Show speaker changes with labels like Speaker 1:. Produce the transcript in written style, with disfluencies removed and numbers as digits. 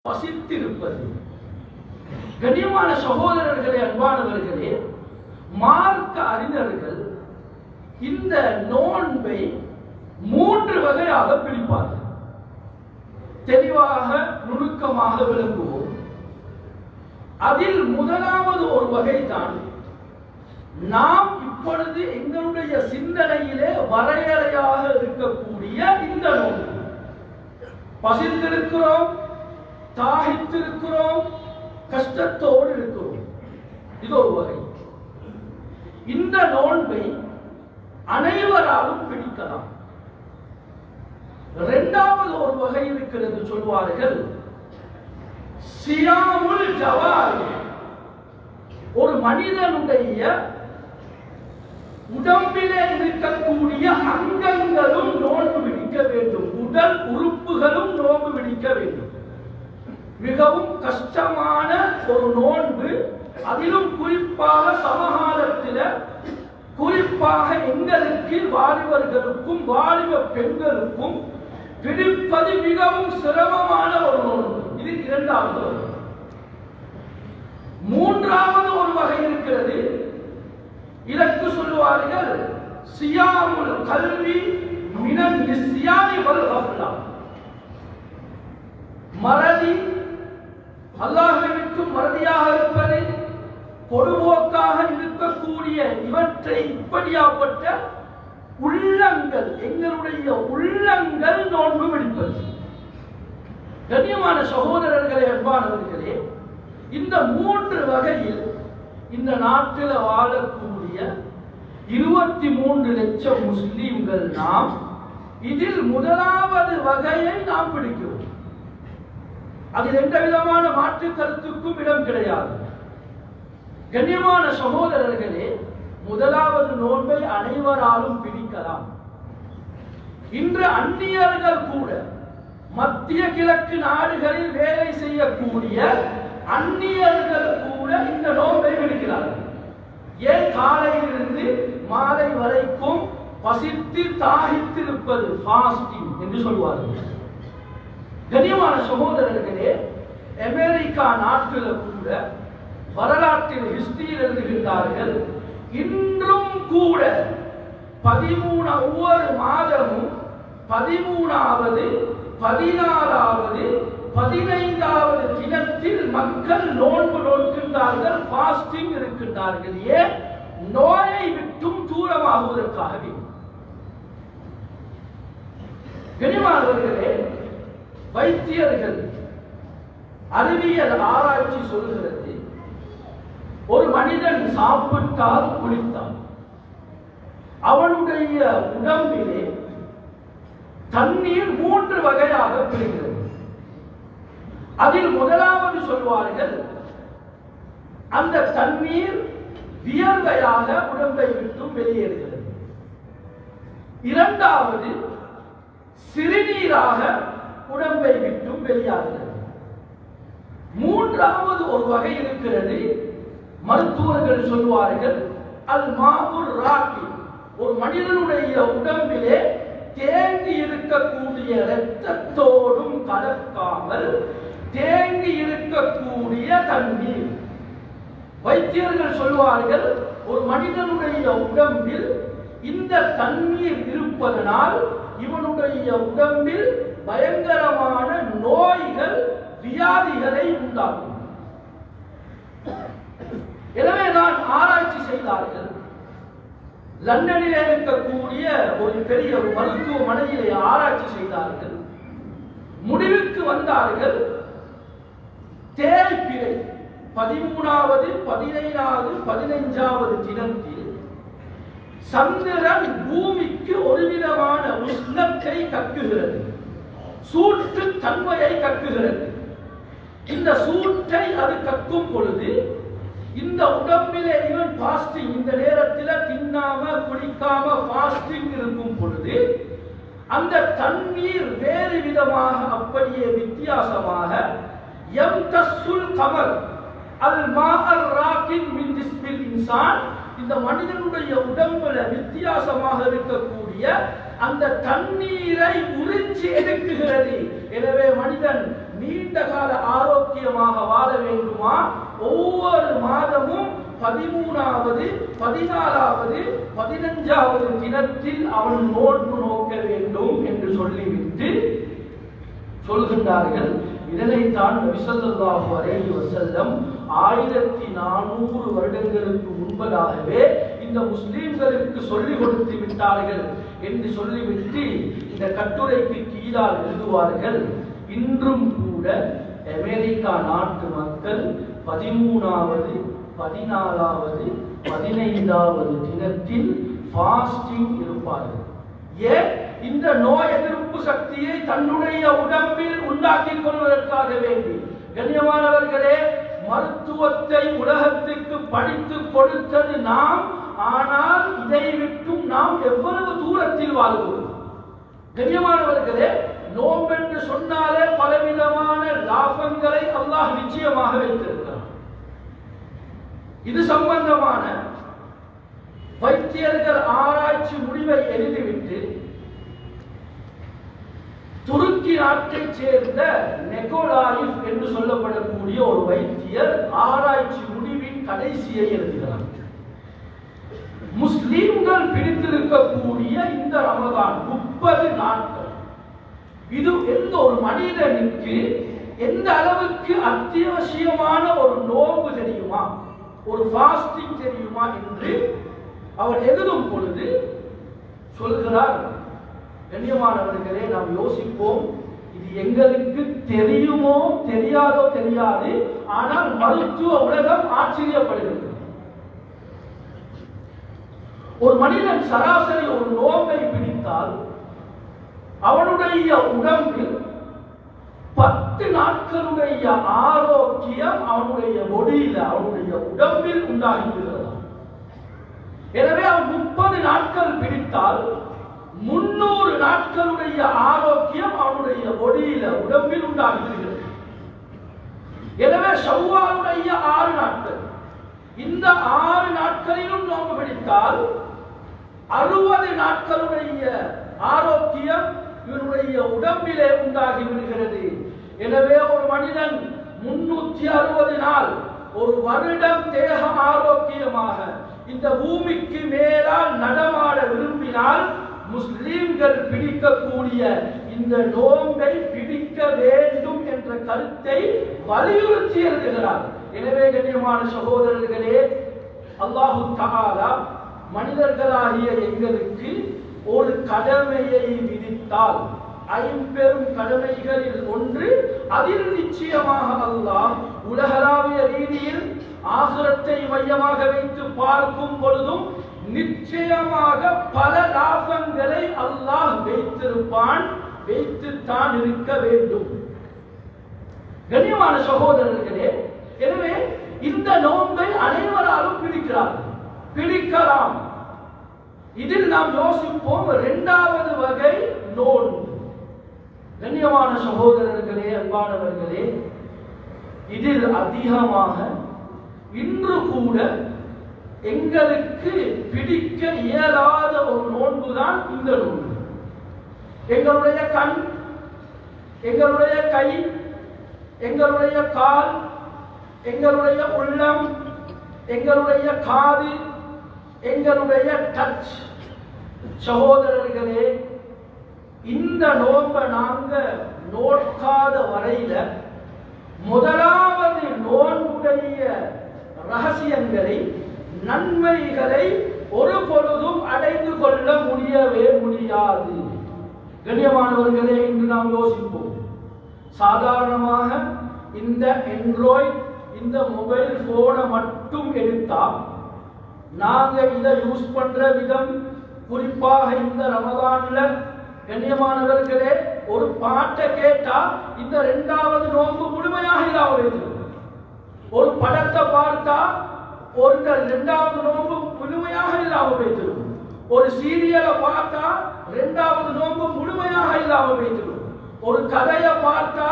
Speaker 1: வசித்திருப்பது. கண்ணியமான சகோதரர்களே, அன்பானவர்களே, மார்க்க அறிஞர்கள் இந்த நோன்பை 3 வகையாக பிரிப்பார்கள். தெளிவாக நுணுக்கமாக விளங்குவோம். அதில் முதலாவது ஒரு வகை தான் நாம் இப்பொழுது எங்களுடைய சிந்தனையிலே வரையறையாக இருக்கக்கூடிய இந்த நோன்பு. பசித்திருக்கிறோம், தாகித்திருக்கிறோம், கஷ்டத்தோடு இருக்கிறோம். இது ஒரு வகை. இந்த நோன்பை அனைவராலும் பிடிக்கலாம். இரண்டாவது ஒரு வகை இருக்கிறது, சொல்வார்கள் சியாமுல் ஜவாரி. ஒரு மனிதனுடைய உடம்பிலே இருக்கக்கூடிய அங்கங்களும் நோன்பு பிடிக்க வேண்டும், உடல் உறுப்புகளும் நோன்பு பிடிக்க வேண்டும். மிகவும் கஷ்டமான ஒரு நோன்பு. அதிலும் குறிப்பாக சமகாலத்தில், குறிப்பாக எங்களுக்கு வாலிபர்களுக்கும் வாலிப பெண்களுக்கும் பிடிப்பது மிகவும் சிரமமான ஒரு நோன்பு. இது இரண்டாவது. மூன்றாவது ஒரு வகை இருக்கிறது. இதற்கு சொல்லுவார்கள் சியாமுல் கல்வி மினன் நிஸ்யானி வல் கஃப்லா. மறதி, அல்லாஹ்வை விட்டு மறதியாக இருப்பது, பொதுபோக்காக இருக்கக்கூடிய இவற்றை இப்படியாப்பட்ட உள்ளங்கள், எங்களுடைய உள்ளங்கள் நோன்பு பிடிப்பது. கண்ணியமான சகோதரர்களே, அன்பானவர்களே, இந்த 3 வகையில் இந்த நாட்டில் வாழக்கூடிய 23 லட்சம் முஸ்லீம்கள் நாம் இதில் முதலாவது வகையை நாம் பிடிக்கிறோம். அதில் எந்த விதமான மாற்று கருத்துக்கும் இடம் கிடையாது. கண்ணியமான சகோதரர்களே, முதலாவது நோன்பை அனைவராலும் பிடிக்கலாம். இன்று அந்நியர்கள் கூட, மத்திய கிழக்கு நாடுகளில் வேலை செய்யக்கூடிய அந்நியர்கள் கூட இந்த நோன்பை பிடிக்கிறார்கள். ஏன்? காலையிலிருந்து மாலை வரைக்கும் பசித்து தாகித்திருப்பது, ஃபாஸ்டிங் என்று சொல்வார்கள். கண்ணியமான சகோதரர்களே, அமெரிக்கா நாட்டில் கூட வரலாற்றில் ஹிஸ்டரியில் எழுதுகின்றார்கள், இன்றும் கூட 13 ஒவ்வொரு மாதமும் 13வது, 16வது, 15வது தினத்தில் மக்கள் நோன்பு நோக்கின்றார்கள், ஃபாஸ்டிங் இருக்கின்றார்கள். ஏன்? நோயை விட்டும் தூரமாகுவதற்காகவே. கனிமானவர்களே, வைத்தியர்கள், அறிவியல் ஆராய்ச்சி சொல்கிறது, ஒரு மனிதன் சாப்பிட்டால் குளித்தால் அவனுடைய உடம்பிலே தண்ணீர் 3 வகையாக பிரிகிறது. அதில் முதலாவது சொல்வார்கள், அந்த தண்ணீர் வியர்வையாக உடம்பை விட்டு வெளியேறுகிறது. இரண்டாவது சிறுநீராக உடம்பை விட்டு வெளியாகிறது. மூன்றாவது ஒரு வகை இருக்கிறது, மருத்துவர்கள் சொல்வார்கள் அல் மாவுர் ராக்கி. ஒரு மனிதனுடைய உடம்பிலே தேங்கி இருக்கக்கூடிய இரத்தத்தோடும் கலக்காமல் தேங்கி இருக்கக்கூடிய தண்ணீர். வைத்தியர்கள் சொல்வார்கள், ஒரு மனிதனுடைய உடம்பில் இந்த தண்ணீர் இருப்பதனால் இவனுடைய உடம்பில் பயங்கரமான நோய்கள், வியாதிகளை உண்டாகும். எனவே நான் ஆராய்ச்சி செய்தார்கள். லண்டனில் இருக்கக்கூடிய ஒரு பெரிய மருத்துவமனையிலே ஆராய்ச்சி செய்தார்கள். முடிவுக்கு வந்தார்கள், தேய்பிறை 13வது, 17வது, 15வது தினத்தில் சந்திரன் பூமிக்கு ஒரு விதமான உஷ்ணத்தை கக்குகிறது, சூட்டு தன்மையை கக்குகிறது. இந்த சூட்டை அது கக்கும் பொழுது இந்த உடம்பிலே இவன் ஃபாஸ்டிங், இந்த நேரத்தில் தின்னாம குடிக்காம ஃபாஸ்டிங் இருக்கும் பொழுது அந்த தண்ணீர் வேறு விதமாக, அப்படியே வித்தியாசமாக யம்தஸ்ஸுல் கமல் அல் மாஅர் ராகின் மின் ஜிஸ்மில் இன்சான், இந்த மனிதனுடைய உடம்புல வித்தியாசமாக இருக்கக்கூடிய அந்த தண்ணீரை உறிஞ்சி எடுக்குகிறது. எனவே மனிதன் நீண்ட கால ஆரோக்கியமாக வாழ வேண்டுமா, ஒவ்வொரு மாதமும் 13வது 14வது 15வது தினத்தில் அவன் நோன்பு நோக்க வேண்டும் என்று சொல்லிவிட்டு சொல்கின்றார்கள். இதனைத்தான் நபி ஸல்லல்லாஹு அலைஹி வஸல்லம் 1400 வருடங்களுக்கு முன்பதாகவே இந்த முஸ்லிம்களுக்கு சொல்லிக் கொடுத்து விட்டார்கள் என்று சொல்லிவிட்டு இந்த கட்டுரைக்கு கீழால் எழுதுவார்கள். இன்றும் கூட அமெரிக்கா நாட்டு மக்கள் 13வது 14வது 15வது தினத்தில் ஃபாஸ்டிங் இருப்பார்கள். ஏன்? இந்த நோய் எதிர்ப்பு சக்தியை தன்னுடைய உடம்பில் உண்டாக்கிக் கொள்வதற்காக வேண்டி. கண்ணியமானவர்களே, மருத்துவத்தை உலகத்துக்கு படித்து கொடுத்தது நாம். ஆனால் இதை விட்டும் நாம் எவ்வளவு தூரத்தில் வாழ்கிறோம்? கண்ணியமானவர்களே, நோம்பென்று சொன்னாலே பலவிதமான லாபங்களை அல்லாஹ் நிச்சயமாக வைத்திருக்கிறார். இது சம்பந்தமான வைத்தியர்கள் ஆராய்ச்சி முடிவை எழுதிவிட்டு துருக்கி நாட்டைச் சேர்ந்த நெகோலாயிஃப் என்று சொல்லப்படக்கூடிய ஒரு வைத்தியர் ஆராய்ச்சி முடிவின் கடைசியை எழுதுகிறார். முஸ்லிம்கள் பிடித்திருக்கக்கூடிய இந்த ரமதான் 30 நாட்கள், இது எந்த ஒரு மனிதனுக்கு எந்த அளவுக்கு அத்தியாவசியமான ஒரு நோன்பு தெரியுமா, ஒரு ஃபாஸ்டிங் தெரியுமா என்று அவர் எழுதும் பொழுது சொல்கிறார். கண்ணியமானவர்களே, நாம் யோசிப்போம், இது எங்களுக்கு தெரியுமோ தெரியாதோ தெரியாது, ஆனால் மருத்துவ உலகம் ஆச்சரியப்படுகிறது. ஒரு மனிதன் சராசரி ஒரு நோன்பை பிடித்தால் அவனுடைய உடம்பில் 10 நாட்களுடைய ஆரோக்கியம் அவனுடைய பொடியில, அவனுடைய உடம்பில் உண்டாகிவிடுகிறது. எனவே அவன் 30 நாட்கள் பிடித்தால் 300 நாட்களுடைய ஆரோக்கியம் அவனுடைய பொடியில, உடம்பில் உண்டாகிவிடுகிறது. எனவே ஷவ்வாலுடைய 6 நாட்கள், இந்த 6 நாட்களிலும் நோன்பு பிடித்தால் 60 நாட்களுடைய ஆரோக்கியம் இவனுடைய உடம்பிலே உண்டாகி விடுகிறது. எனவே ஒரு மனிதன் 360 நாள், ஒரு வருடம் தேக ஆரோக்கியமாக இந்த பூமிக்கு மேலால் நடமாட விரும்பினால் முஸ்லிம்கள் பிடிக்கக்கூடிய இந்த நோன்பை பிடிக்க வேண்டும் என்ற கருத்தை வலியுறுத்தி எழுதுகிறார். எனவே கண்ணியமான சகோதரர்களே, அல்லாஹு தஆலா மனிதர்களாகிய எங்களுக்கு ஒரு கடமையை விதித்தால், 5 கடமைகளில் ஒன்று, அதில் நிச்சயமாக அல்லாஹ் உலகளாவிய ரீதியில் ஆகிரத்தை மையமாக வைத்து பார்க்கும் பொழுதும் நிச்சயமாக பல லாபங்களை அல்லாஹ் வைத்திருப்பான், வைத்துத்தான் இருக்க வேண்டும். கண்ணியமான சகோதரர்களே, எனவே இந்த நோன்பை அனைவராலும் பிடிக்கலாம். இதில் நாம் யோசிப்போம், 2வது வகை நோன்பு. கண்ணியமான சகோதரர்களே, அன்பானவர்களே, இதில் அதிகமாக இன்று கூட எங்களுக்கு பிடிக்க இயலாத ஒரு நோன்புதான் இந்த நோன்பு. எங்களுடைய கண், எங்களுடைய கை, எங்களுடைய கால், எங்களுடைய உள்ளம், எங்களுடைய காது, எங்களுடைய டச். சகோதரர்களே, இந்த நோன்பை நாங்க நோக்காத வரையில முதலாவது நோன்புடைய ரகசியங்களை, நன்மைகளை ஒரு பொழுதும் அடைந்து கொள்ள முடியவே முடியாது. கண்ணியமானவர்களே, இன்று நாம் யோசிப்போம், சாதாரணமாக இந்த ஆண்ட்ராய்டு, இந்த மொபைல் போனை மட்டும் எடுத்தா நாங்க இதை யூஸ் பண்ற விதம், குறிப்பாக இந்த ரமதான்ல கண்ணியமானவர்களே, ஒரு பாட்டை கேட்டா இந்த 2வது நோன்பு முழுமையாக இல்லாமல், ஒரு படத்தை பார்த்தா ஒரு 2வது நோன்பு முழுமையாக இல்லாமல் வைத்திருக்கும், ஒரு சீரியலை பார்த்தா 2வது நோன்பு முழுமையாக இல்லாமல் வைத்திருக்கும், ஒரு கதையை பார்த்தா